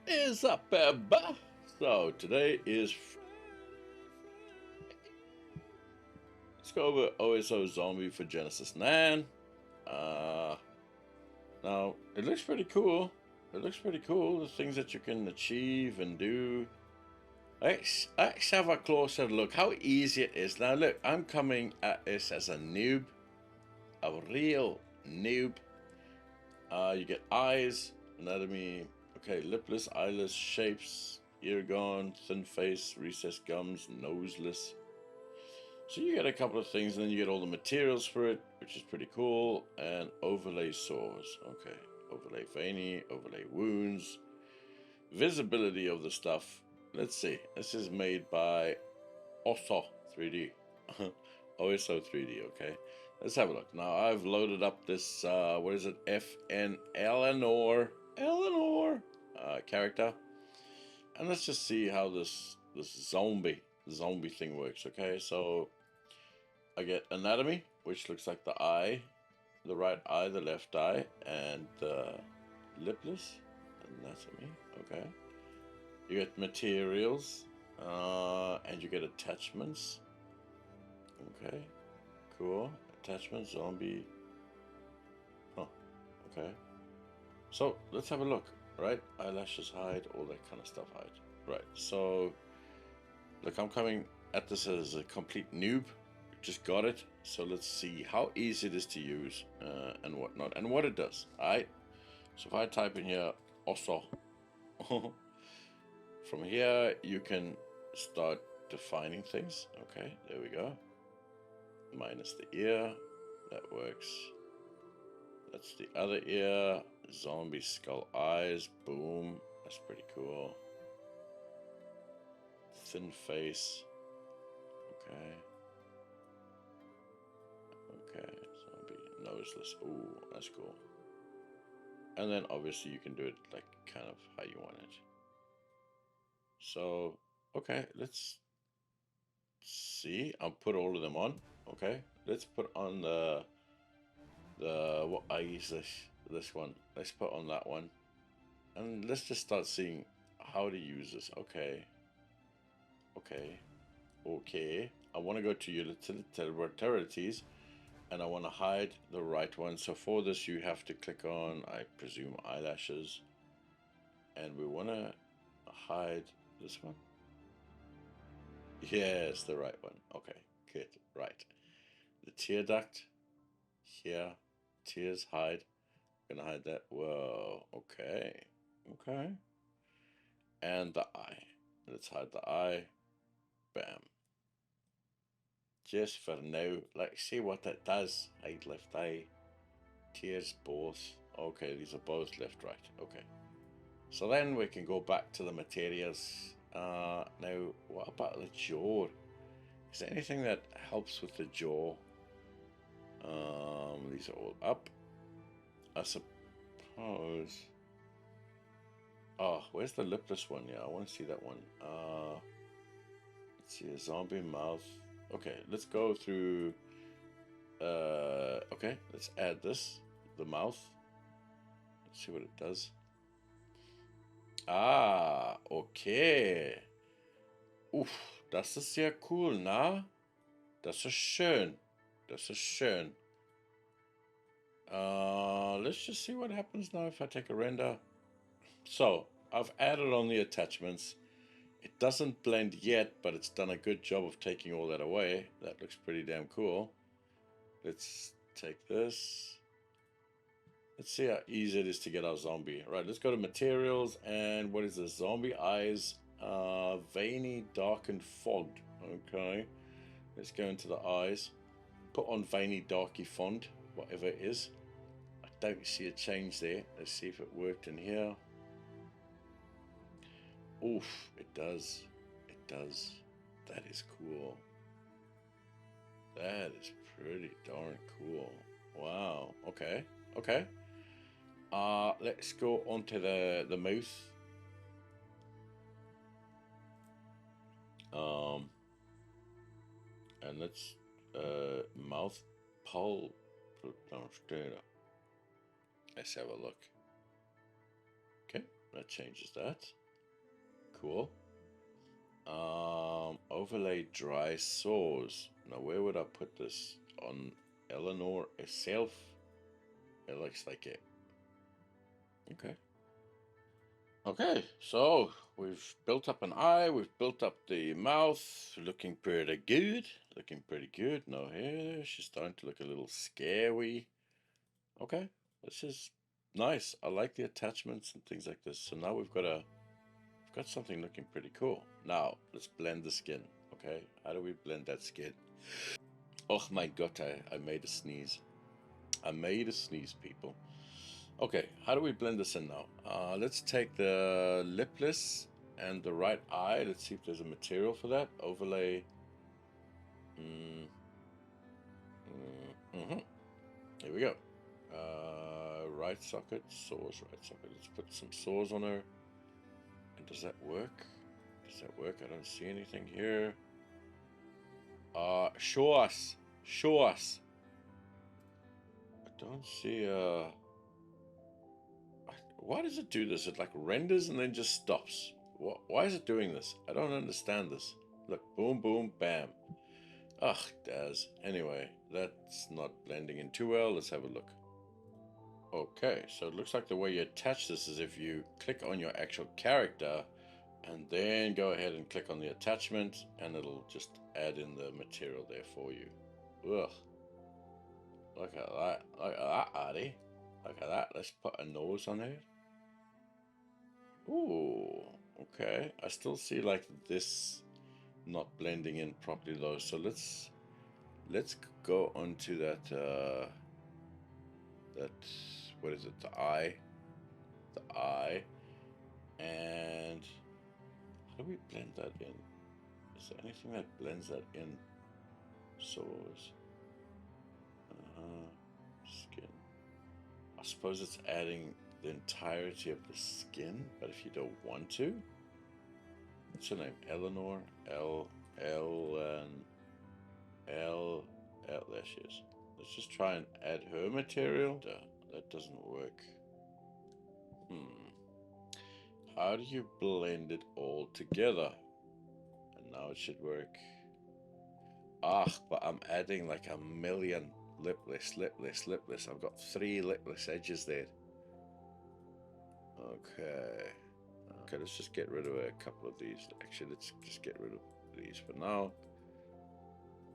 Is up, Baba? So today is let's go over Oso Zombie for Genesis 9. Now it looks pretty cool. It looks pretty cool. The things that you can achieve and do. Let's have a closer look. How easy it is. Now look, I'm coming at this as a noob, a real noob. You get eyes, anatomy. Okay, lipless, eyeless, shapes, ear gone, thin face, recessed gums, noseless. So you get a couple of things, and then you get all the materials for it, which is pretty cool. And overlay sores. Okay, overlay veiny, overlay wounds, visibility of the stuff. Let's see. This is made by Oso 3D. OSO 3D. Okay, let's have a look. Now I've loaded up this. What is it? FN Eleanor character, and let's just see how this zombie thing works. Okay, so I get anatomy, which looks like the eye, the right eye, the left eye, and lipless anatomy. Okay. You get materials, and you get attachments. Okay. Cool. Attachments, zombie. Huh. Okay. So let's have a look. Right. Eyelashes hide, all that kind of stuff hide. Right. So look, I'm coming at this as a complete noob. Just got it. So let's see how easy it is to use and whatnot and what it does. Alright. So if I type in here Oso, from here you can start defining things. Okay, there we go. Minus the ear. That works. That's the other ear. Zombie skull eyes. Boom. That's pretty cool. Thin face. Okay. Okay, zombie noseless. Ooh, that's cool. And then obviously you can do it like kind of how you want it. So, okay, let's see. I'll put all of them on. Okay, let's put on the what I use this one. Let's put on that one, and let's just start seeing how to use this. Okay, okay, okay. I want to go to utilities, and I want to hide the right one. So for this, you have to click on, I presume, eyelashes, and we want to hide this one. Yes, the right one. Okay, good. Right. The tear duct here. Tears hide. Gonna hide that. Whoa. Okay. Okay. And the eye. Let's hide the eye. Bam. Just for now. Let's see what it does. Hide left eye. Tears both. Okay, these are both left, right. Okay. So then we can go back to the materials. Now, what about the jaw? Is there anything that helps with the jaw? These are all up. I suppose. Oh, where's the lipless one? Yeah, I want to see that one. Let's see, a zombie mouth. Okay, let's go through. Okay, let's add this. The mouth. Let's see what it does. Ah, okay. Uff, das ist sehr cool, na? Das ist schön. Das ist schön. Let's just see what happens now if I take a render. So, I've added on the attachments. It doesn't blend yet, but it's done a good job of taking all that away. That looks pretty damn cool. Let's take this. Let's see how easy it is to get our zombie. Right, let's go to materials. And what is this? Zombie eyes. Veiny, dark, and fogged. Okay. Let's go into the eyes. Put on veiny, darky font, whatever it is. I don't see a change there. Let's see if it worked in here. Oof, it does. It does. That is cool. That is pretty darn cool. Wow. Okay. Okay. Let's go onto the mouth. And let's mouth pull. Let's have a look. Okay. That changes that. Cool. Overlay dry saws. Now, where would I put this? On Eleanor herself? It looks like it. Okay. Okay, so we've built up an eye, we've built up the mouth, looking pretty good. Looking pretty good. No hair. She's starting to look a little scary. Okay, this is nice. I like the attachments and things like this. So now we've got something looking pretty cool. Now let's blend the skin. Okay, how do we blend that skin? Oh my god, I made a sneeze. I made a sneeze, people. Okay, how do we blend this in now? Let's take the lipless and the right eye. Let's see if there's a material for that. Overlay. Here we go. Right socket, saws, right socket. Let's put some saws on her. And does that work? Does that work? I don't see anything here. Show us. Show us. I don't see why does it do this? It like renders and then just stops. Why is it doing this? I don't understand this. Look, boom, boom, bam. Ugh, Daz. Anyway, that's not blending in too well. Let's have a look. Okay, so it looks like the way you attach this is if you click on your actual character and then go ahead and click on the attachment and it'll just add in the material there for you. Ugh. Look at that. Look at that, Addy. Look at that. Let's put a nose on there. Ooh, okay. I still see like this not blending in properly though. So let's go onto that what is it? The eye. The eye. And how do we blend that in? Is there anything that blends that in? Saws. Skin. I suppose it's adding the entirety of the skin, but if you don't want to, what's her name? Eleanor. There she is. Let's just try and add her material. That doesn't work. How do you blend it all together? And now it should work. But I'm adding like a million lipless. I've got 3 lipless edges there. Okay, let's just get rid of a couple of these. Actually, let's just get rid of these for now.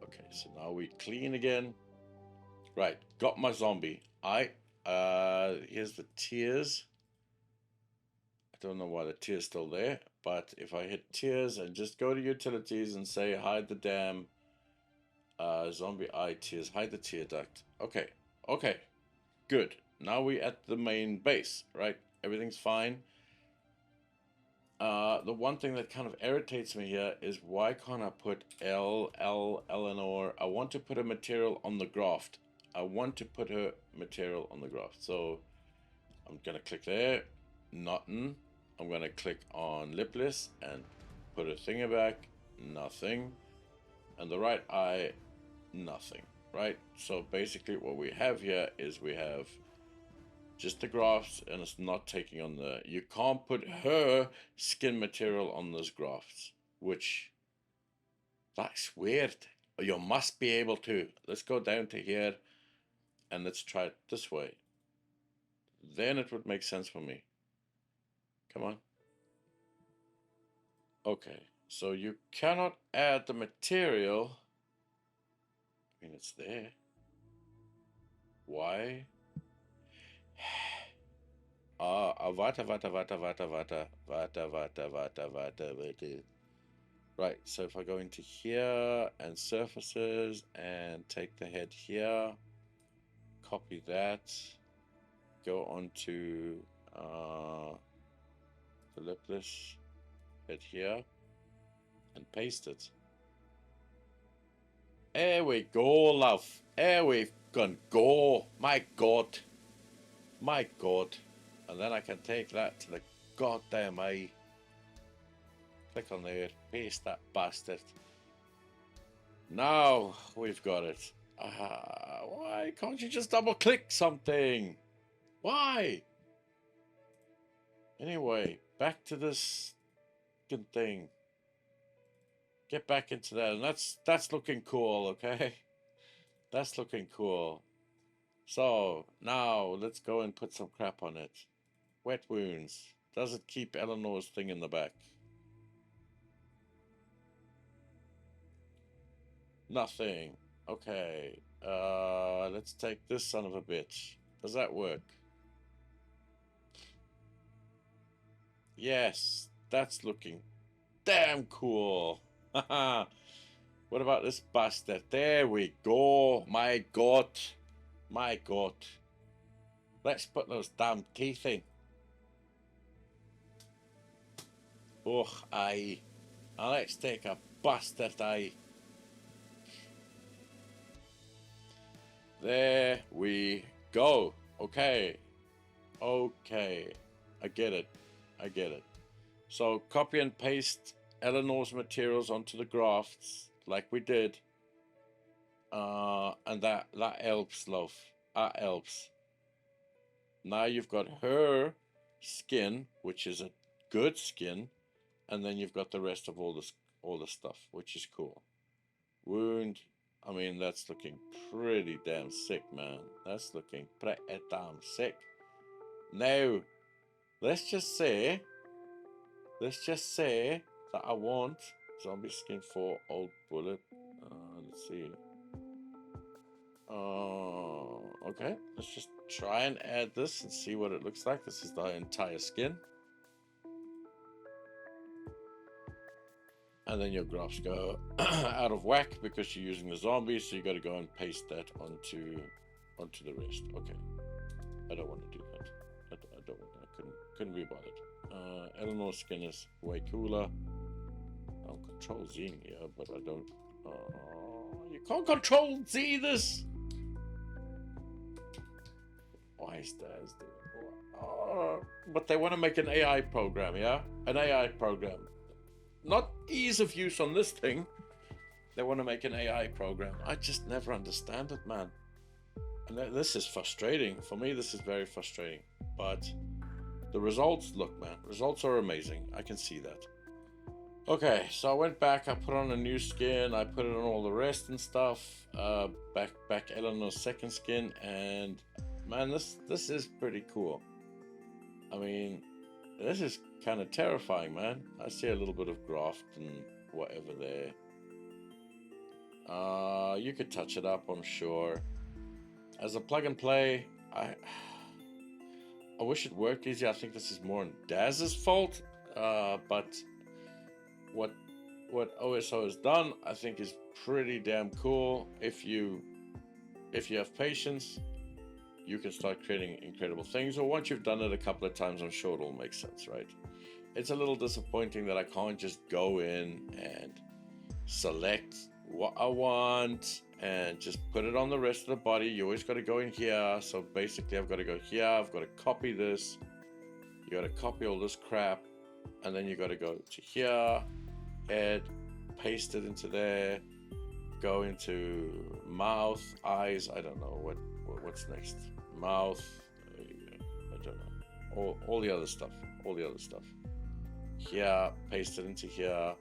Okay, so now we clean again. Right, got my zombie. Here's the tears. I don't know why the tear's still there, but if I hit tears and just go to utilities and say hide the damn zombie eye tears, hide the tear duct. Okay, good. Now we at the main base, right? Everything's fine. The one thing that kind of irritates me here is why can't I put Eleanor? I want to put a material on the graft. I want to put her material on the graft. So I'm gonna click there, nothing. I'm gonna click on lipless and put a thinger back, nothing. And the right eye, nothing, right? So basically what we have here is we have just the grafts and it's not taking on the, you can't put her skin material on those grafts, which, that's weird. You must be able to. Let's go down to here and let's try it this way. Then it would make sense for me. Come on. Okay, so you cannot add the material. I mean, it's there. Why? Vata. Right, so if I go into here and surfaces and take the head here, copy that, go onto the lipless head here and paste it. There we go, love. There we've gone. Go. My God. My God. And then I can take that to the goddamn eye. Click on there. Paste that bastard. Now we've got it. Why can't you just double click something? Why? Anyway, back to this good thing. Get back into that, and that's looking cool, okay? That's looking cool. So now let's go and put some crap on it. Wet wounds. Does it keep Eleanor's thing in the back? Nothing. Okay. Let's take this son of a bitch. Does that work? Yes, that's looking damn cool. Haha. What about this bastard? There we go. My God. My God. Let's put those damn teeth in. Oh, aye. Now let's take a bastard eye. There we go. Okay. Okay. I get it. I get it. So copy and paste Eleanor's materials onto the grafts like we did. And that helps, love. That helps. Now you've got her skin, which is a good skin, and then you've got the rest of all the stuff, which is cool. Wound. I mean, that's looking pretty damn sick, man. That's looking pretty damn sick. Now, let's just say that I want zombie skin for old bullet. Let's see. Okay, let's just try and add this and see what it looks like. This is the entire skin. And then your graphs go out of whack because you're using the zombie, so you got to go and paste that onto the rest. Okay, I don't want to do that. I don't want that. Couldn't be bothered. Eleanor's skin is way cooler. I'm Control Z here, but I don't. You can't Control Z this. Why is that? But they want to make an AI program, yeah? An AI program. Not ease of use on this thing. They want to make an AI program. I just never understand it, man. And this is frustrating. For me, this is very frustrating. But the results, look, man. Results are amazing. I can see that. Okay, so I went back. I put on a new skin. I put it on all the rest and stuff. Back Eleanor's second skin. And, man, this is pretty cool. I mean, this is kind of terrifying, man. I see a little bit of graft and whatever there. You could touch it up, I'm sure. As a plug and play, I wish it worked easier. I think this is more on Daz's fault. But what OSO has done, I think, is pretty damn cool. If you have patience, you can start creating incredible things. Or once you've done it a couple of times, I'm sure it'll make sense, right? It's a little disappointing that I can't just go in and select what I want and just put it on the rest of the body. You always got to go in here. So basically, I've got to go here. I've got to copy this. You got to copy all this crap. And then you got to go to here, add, paste it into there, go into mouth, eyes. I don't know what's next. Mouth, I don't know. All the other stuff. Here, paste it into here,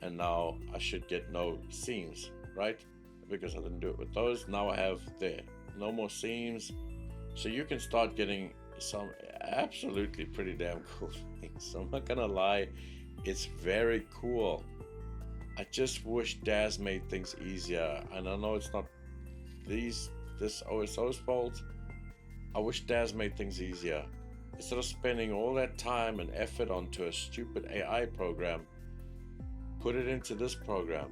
and now I should get no seams, right? Because I didn't do it with those. Now I have there, no more seams. So you can start getting some absolutely pretty damn cool things. I'm not gonna lie, it's very cool. I just wish Daz made things easier, and I know it's not this OSO's fault. I wish Daz made things easier. Instead of spending all that time and effort onto a stupid AI program, put it into this program.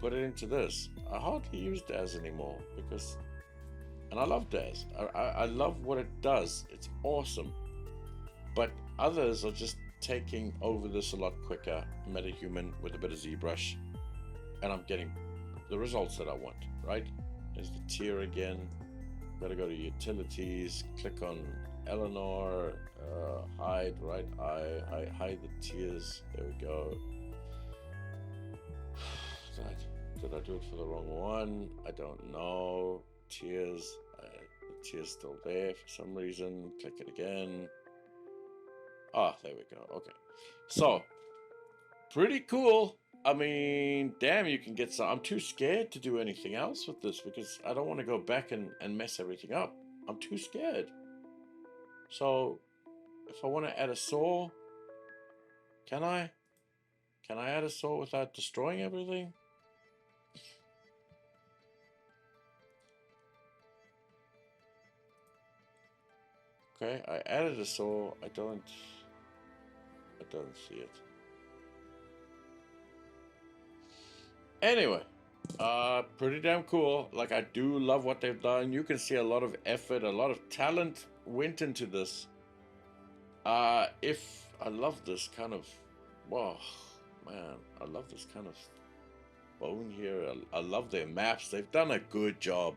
Put it into this. I hardly use Daz anymore because, and I love Daz. I love what it does. It's awesome. But others are just taking over this a lot quicker. MetaHuman with a bit of ZBrush, and I'm getting the results that I want, right? There's the tier again. Gotta go to utilities, click on Eleanor, hide, right? I hide the tiers. There we go. Did I do it for the wrong one? I don't know. Tiers. The tier's still there for some reason. Click it again. Ah, there we go. Okay. So, pretty cool. I mean, damn, you can get some. I'm too scared to do anything else with this because I don't want to go back and mess everything up. I'm too scared. So, if I want to add a saw, can I? Can I add a saw without destroying everything? Okay, I added a saw. I don't see it. Anyway, pretty damn cool. Like, I do love what they've done. You can see a lot of effort, a lot of talent went into this. If I love this kind of, whoa, man, I love this kind of bone here. I love their maps. They've done a good job.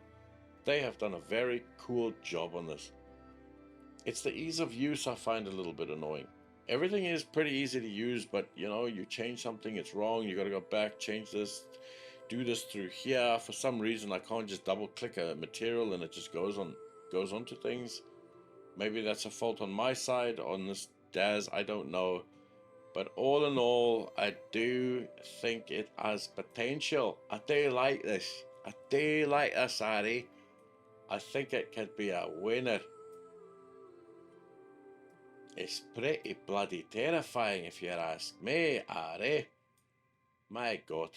They have done a very cool job on this. It's the ease of use I find a little bit annoying. Everything is pretty easy to use, but you know, you change something, it's wrong, you gotta go back, change this, do this through here. For some reason I can't just double click a material and it just goes onto things. Maybe that's a fault on my side, on this DAS, I don't know. But all in all, I do think it has potential. I do like this. I do like this, Ari. I think it could be a winner. It's pretty bloody terrifying if you ask me, Ari. My God.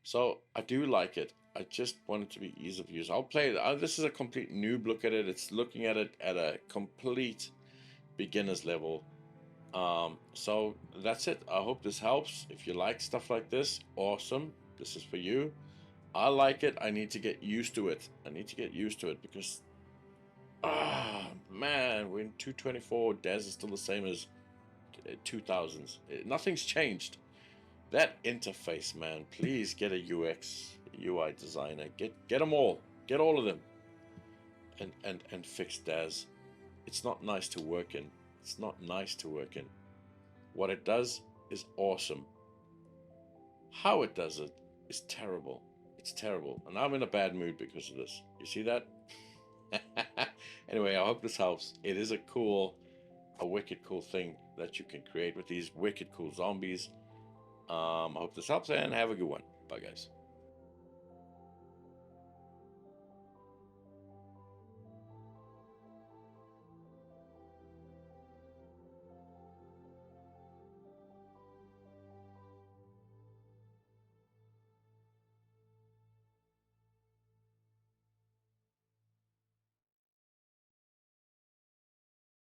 So I do like it. I just want it to be ease of use. I'll play it. This is a complete noob look at it. It's looking at it at a complete beginner's level. So that's it. I hope this helps. If you like stuff like this, awesome. This is for you. I like it. I need to get used to it. I need to get used to it because, man, we're in 224. DAS is still the same as 2000s. Nothing's changed. That interface, man. Please get a UX, UI designer. Get them all. Get all of them. And fix DAS. It's not nice to work in. It's not nice to work in. What it does is awesome. How it does it is terrible. It's terrible. And I'm in a bad mood because of this. You see that? Anyway, I hope this helps. It is a wicked cool thing that you can create with these wicked cool zombies. I hope this helps and have a good one. Bye, guys.